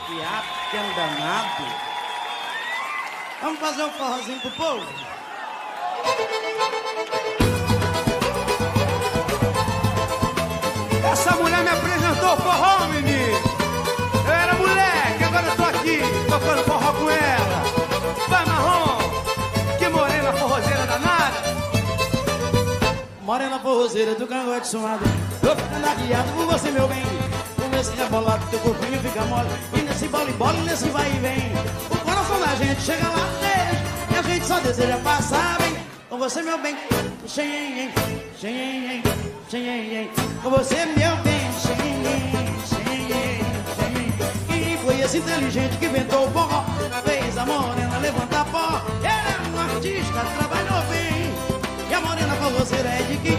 Diabo, que é um danado. Vamos fazer um forrozinho pro povo? Essa mulher me apresentou o forró, menino. Eu era moleque, agora eu tô aqui, tocando forró com ela. Vai, Marrom, que morena forrozeira danada. Morena forrozeira do cangote suado, tô ficando arreado por você, meu bem. Com esse rebolado, teu corpinho fica mole. E nesse bola e nesse vai e vem. O coração da gente chega lá dentro e a gente só deseja passar bem. Com você, meu bem, xenhen, xenhen, xenhen. Com você, meu bem, xenhen, xenhen, xenhen. Quem foi esse inteligente que inventou o forró? Fez a morena levantar pó. Ela é um artista, trabalhou bem. E a morena forrozeira é de quem